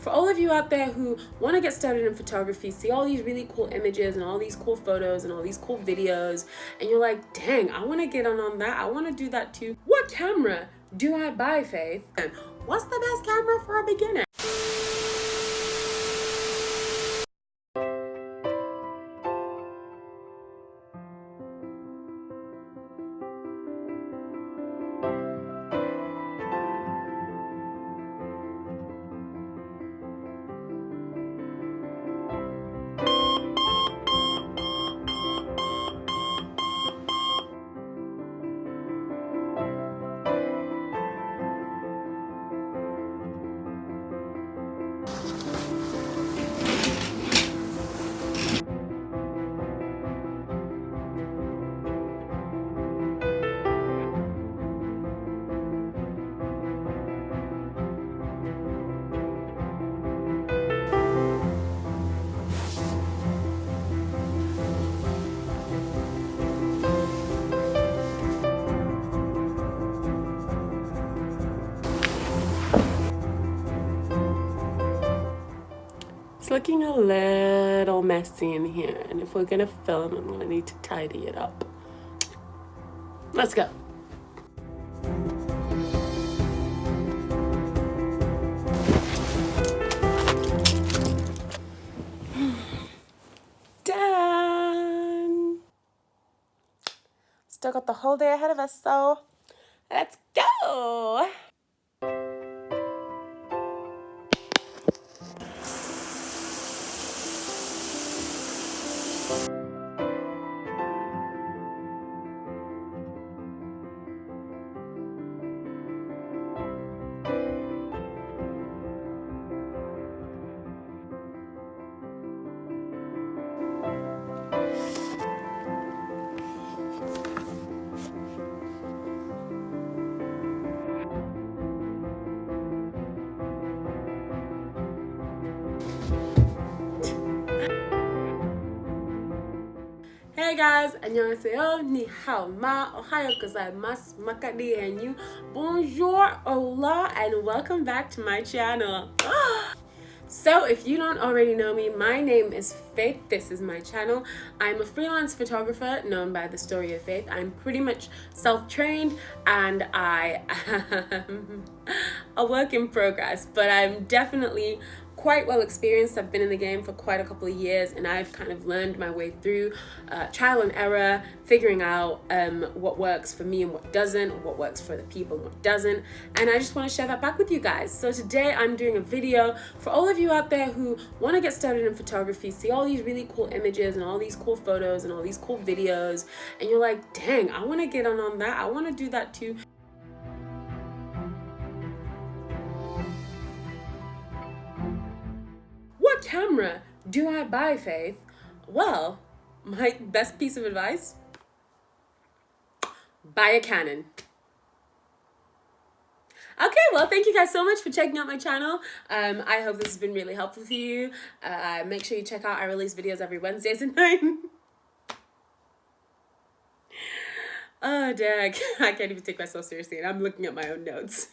For all of you out there who want to get started in photography, see all these really cool images and all these cool photos and all these cool videos, and you're like, dang, I want to get on that. I want to do that too. What camera do I buy, Faith? And what's the best camera for a beginner? It's looking a little messy in here, and if we're gonna film, I'm gonna need to tidy it up. Let's go. Done. Still got the whole day ahead of us, so let's go. Hey guys, annyeonghaseyo, ni hao ma, ohayo gozaimasu, makadi henyu, bonjour, hola, and welcome back to my channel. So if you don't already know me, my name is Faith. This is my channel. I'm a freelance photographer known by the story of Faith. I'm pretty much self-trained and I am a work in progress, but I'm definitely quite well experienced. I've been in the game for quite a couple of years and I've kind of learned my way through trial and error, figuring out what works for me and what doesn't, what works for the people and what doesn't, and I just want to share that back with you guys. So today I'm doing a video for all of you out there who want to get started in photography, see all these really cool images and all these cool photos and all these cool videos, and you're like, dang, I want to get on that. I want to do that too. What camera do I buy, Faith? Well, my best piece of advice, buy a Canon. Okay, well, thank you guys so much for checking out my channel. I hope this has been really helpful for you. Make sure you check out, I release videos every Wednesdays at 9. Oh, dag, I can't even take myself seriously, and I'm looking at my own notes.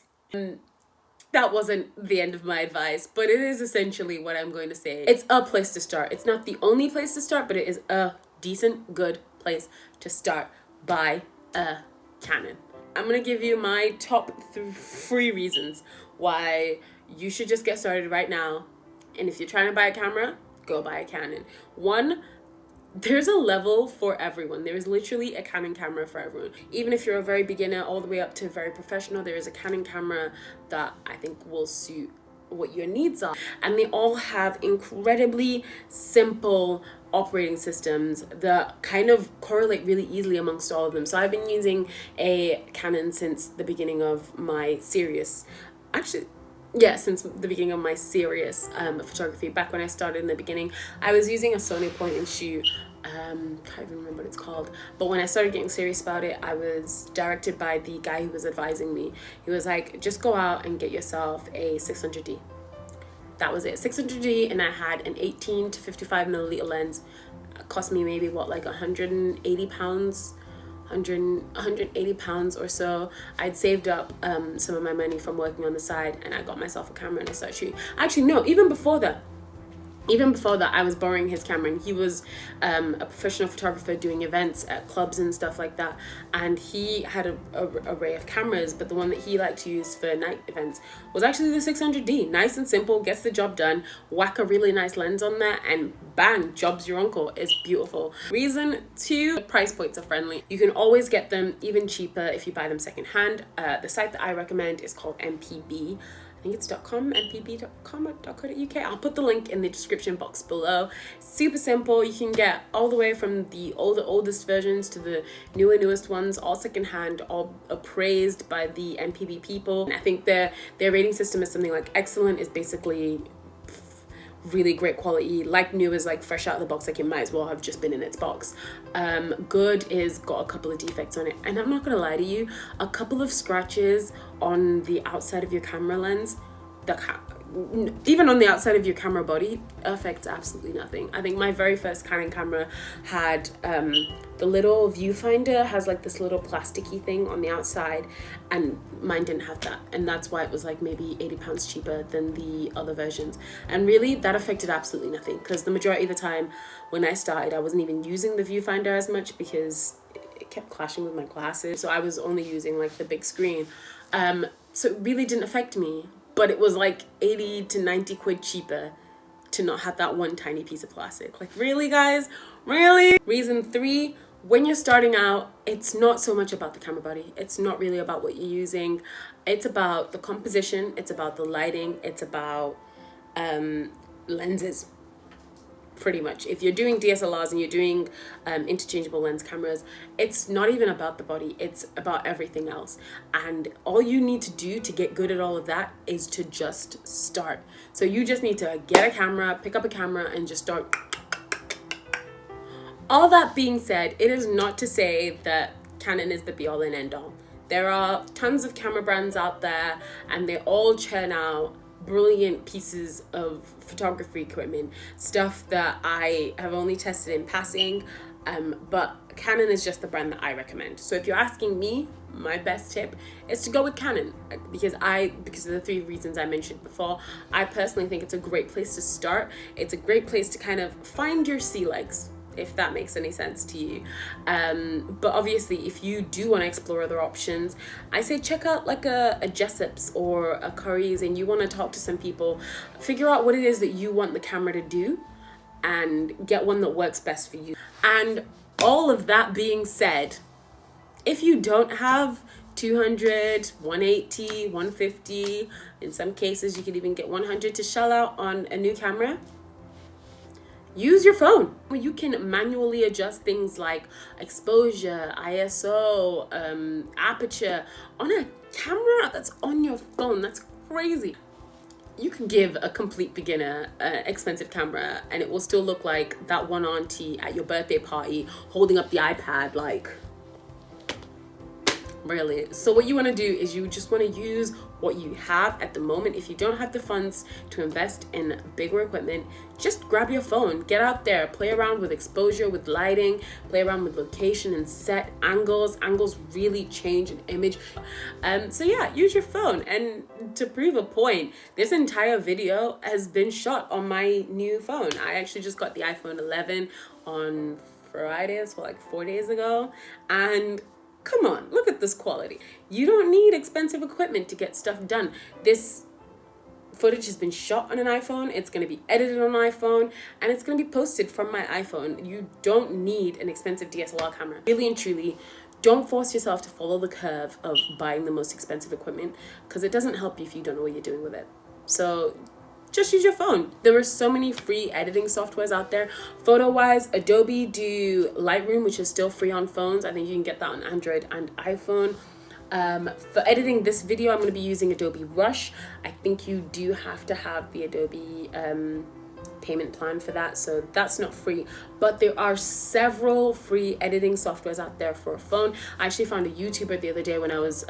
That wasn't the end of my advice, but it is essentially what I'm going to say. It's a place to start. It's not the only place to start, but it is a decent, good place to start. Buy a Canon. I'm gonna give you my top 3 reasons why you should just get started right now. And if you're trying to buy a camera, go buy a Canon. 1, there's a level for everyone. There is literally a Canon camera for everyone. Even if you're a very beginner all the way up to very professional, there is a Canon camera that I think will suit what your needs are. And they all have incredibly simple operating systems that kind of correlate really easily amongst all of them. So I've been using a Canon since the beginning of my serious, since the beginning of my serious photography. Back when I started in the beginning, I was using a Sony point and shoot. Can't even remember what it's called, but when I started getting serious about it, I was directed by the guy who was advising me. He was like, just go out and get yourself a 600D. That was it, 600D, and I had an 18 to 55 milliliter lens. It cost me maybe what, like 180 pounds, 180 pounds or so. I'd saved up some of my money from working on the side, and I got myself a camera and I started shooting. Actually, no, even before that, I was borrowing his camera, and he was a professional photographer doing events at clubs and stuff like that. And he had a array of cameras, but the one that he liked to use for night events was actually the 600D. Nice and simple, gets the job done. Whack a really nice lens on there, and bang, job's your uncle. It's beautiful. Reason 2, the price points are friendly. You can always get them even cheaper if you buy them secondhand. The site that I recommend is called MPB. I think it's .com, mpb.com or .co.uk. I'll put the link in the description box below. Super simple. You can get all the way from the oldest versions to the newest ones, all secondhand, all appraised by the MPB people. And I think their rating system is something like excellent is basically really great quality. Like new is like fresh out of the box, like it might as well have just been in its box. Good is got a couple of defects on it, and I'm not gonna lie to you, a couple of scratches on the outside of your camera lens, even on the outside of your camera body, affects absolutely nothing. I think my very first Canon camera had the little viewfinder has like this little plasticky thing on the outside, and mine didn't have that, and that's why it was like maybe 80 pounds cheaper than the other versions. And really that affected absolutely nothing, because the majority of the time when I started, I wasn't even using the viewfinder as much because it kept clashing with my glasses, so I was only using like the big screen. So it really didn't affect me, but it was like 80 to 90 quid cheaper to not have that one tiny piece of plastic. Like, really, guys? Really? Reason 3, when you're starting out, it's not so much about the camera body. It's not really about what you're using. It's about the composition. It's about the lighting. It's about lenses. Pretty much. If you're doing DSLRs and you're doing interchangeable lens cameras, it's not even about the body, it's about everything else. And all you need to do to get good at all of that is to just start. So you just need to get a camera, pick up a camera, and just start. All that being said, it is not to say that Canon is the be all and end all. There are tons of camera brands out there, and they all churn out brilliant pieces of photography equipment, stuff that I have only tested in passing, but Canon is just the brand that I recommend. So if you're asking me, my best tip is to go with Canon, because of the 3 reasons I mentioned before. I personally think it's a great place to start. It's a great place to kind of find your sea legs, if that makes any sense to you. But obviously, if you do want to explore other options, I say check out like a Jessup's or a Curry's, and you want to talk to some people, figure out what it is that you want the camera to do, and get one that works best for you. And all of that being said, if you don't have 200, 180, 150, in some cases you could even get 100 to shell out on a new camera, use your phone. You can manually adjust things like exposure, ISO, aperture on a camera that's on your phone. That's crazy. You can give a complete beginner an expensive camera and it will still look like that one auntie at your birthday party holding up the iPad, like, really. So what you want to do is you just want to use what you have at the moment. If you don't have the funds to invest in bigger equipment, just grab your phone, get out there, play around with exposure, with lighting, play around with location and set angles. Angles really change an image. So yeah, use your phone. And to prove a point, this entire video has been shot on my new phone. I actually just got the iPhone 11 on Friday, so like 4 days ago, and come on, look at this quality. You don't need expensive equipment to get stuff done. This footage has been shot on an iPhone, it's going to be edited on an iPhone, and it's going to be posted from my iPhone. You don't need an expensive DSLR camera. Really and truly, don't force yourself to follow the curve of buying the most expensive equipment, because it doesn't help you if you don't know what you're doing with it. So just use your phone. There are so many free editing softwares out there. Photo-wise, Adobe do Lightroom, which is still free on phones. I think you can get that on Android and iPhone. For editing this video, I'm going to be using Adobe Rush. I think you do have to have the Adobe payment plan for that, so that's not free. But there are several free editing softwares out there for a phone. I actually found a YouTuber the other day when I was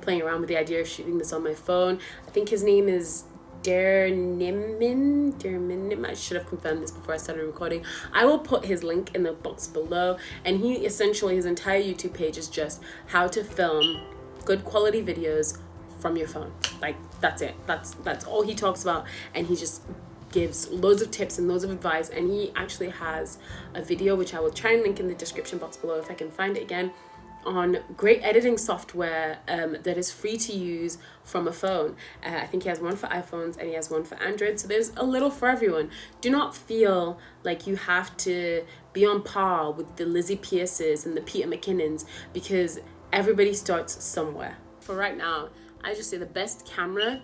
playing around with the idea of shooting this on my phone. I think his name is Dee Nimmin. I should have confirmed this before I started recording. I will put his link in the box below. And he essentially, his entire YouTube page is just how to film good quality videos from your phone. Like, that's it. That's all he talks about. And he just gives loads of tips and loads of advice. And he actually has a video, which I will try and link in the description box below if I can find it again, on great editing software that is free to use from a phone. I think he has one for iPhones and he has one for Android. So there's a little for everyone. Do not feel like you have to be on par with the Lizzie Pierces and the Peter McKinnons, because everybody starts somewhere. For right now, I just say the best camera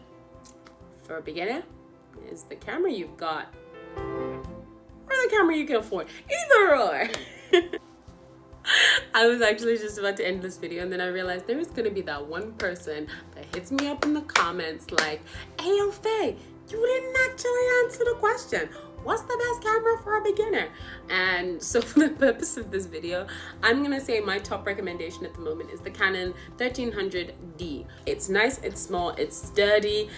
for a beginner is the camera you've got, or the camera you can afford. Either or. I was actually just about to end this video, and then I realized there is going to be that one person that hits me up in the comments like, "Hey, Faye, you didn't actually answer the question. What's the best camera for a beginner?" And so for the purpose of this video, I'm going to say my top recommendation at the moment is the Canon 1300D. It's nice, it's small, it's sturdy.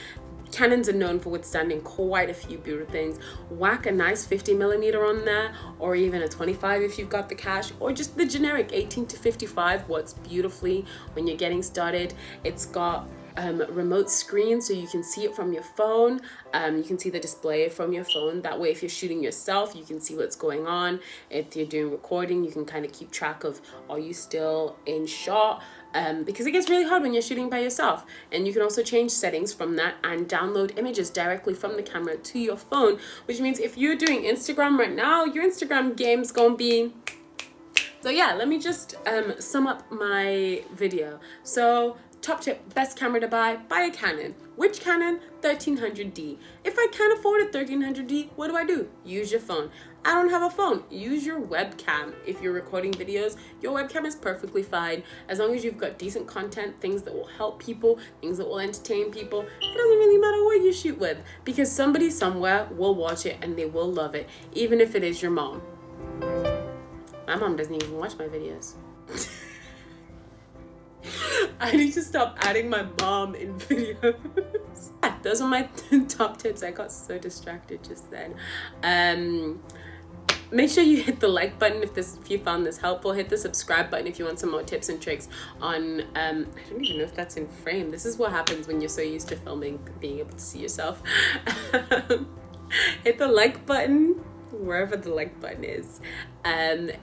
Canons are known for withstanding quite a few beautiful things. Whack a nice 50mm on there, or even a 25 if you've got the cash, or just the generic 18 to 55 works beautifully when you're getting started. It's got remote screen, so you can see it from your phone. You can see the display from your phone. That way, if you're shooting yourself, you can see what's going on. If you're doing recording, you can kind of keep track of, are you still in shot? Because it gets really hard when you're shooting by yourself. And you can also change settings from that and download images directly from the camera to your phone, which means if you're doing Instagram right now, your Instagram game's gonna be... So yeah, let me just sum up my video. So top tip, best camera to buy a Canon. Which Canon? 1300D. If I can't afford a 1300D, what do? Use your phone. I don't have a phone. Use your webcam. If you're recording videos, your webcam is perfectly fine. As long as you've got decent content, things that will help people, things that will entertain people, it doesn't really matter what you shoot with, because somebody somewhere will watch it and they will love it, even if it is your mom. My mom doesn't even watch my videos. I need to stop adding my mom in videos. Those are my top tips. I got so distracted just then. Make sure you hit the like button if you found this helpful. Hit the subscribe button if you want some more tips and tricks on, I don't even know if that's in frame. This is what happens when you're so used to filming, being able to see yourself. Hit the like button wherever the like button is.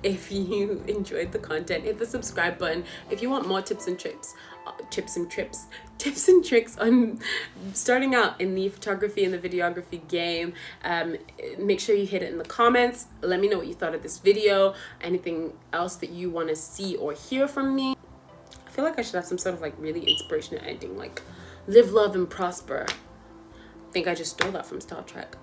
If you enjoyed the content, hit the subscribe button. If you want more tips and tricks on starting out in the photography and the videography game, make sure you hit it in the comments. Let me know what you thought of this video, anything else that you want to see or hear from me. I feel like I should have some sort of like really inspirational ending, like live, love, and prosper. I think I just stole that from Star Trek.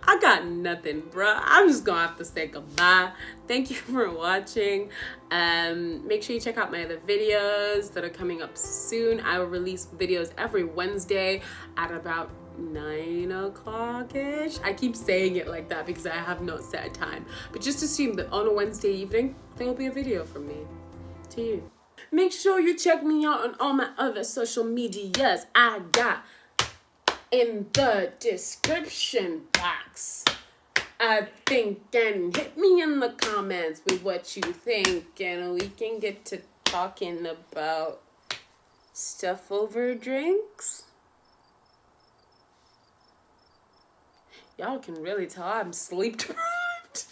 I got nothing, bruh. I'm just gonna have to say goodbye. Thank you for watching. Make sure you check out my other videos that are coming up soon. I will release videos every Wednesday at about 9 o'clock-ish. I keep saying it like that because I have not set a time. But just assume that on a Wednesday evening, there will be a video from me to you. Make sure you check me out on all my other social medias. I got in the description box, I think, and hit me in the comments with what you think, and we can get to talking about stuff over drinks. Y'all can really tell I'm sleep deprived.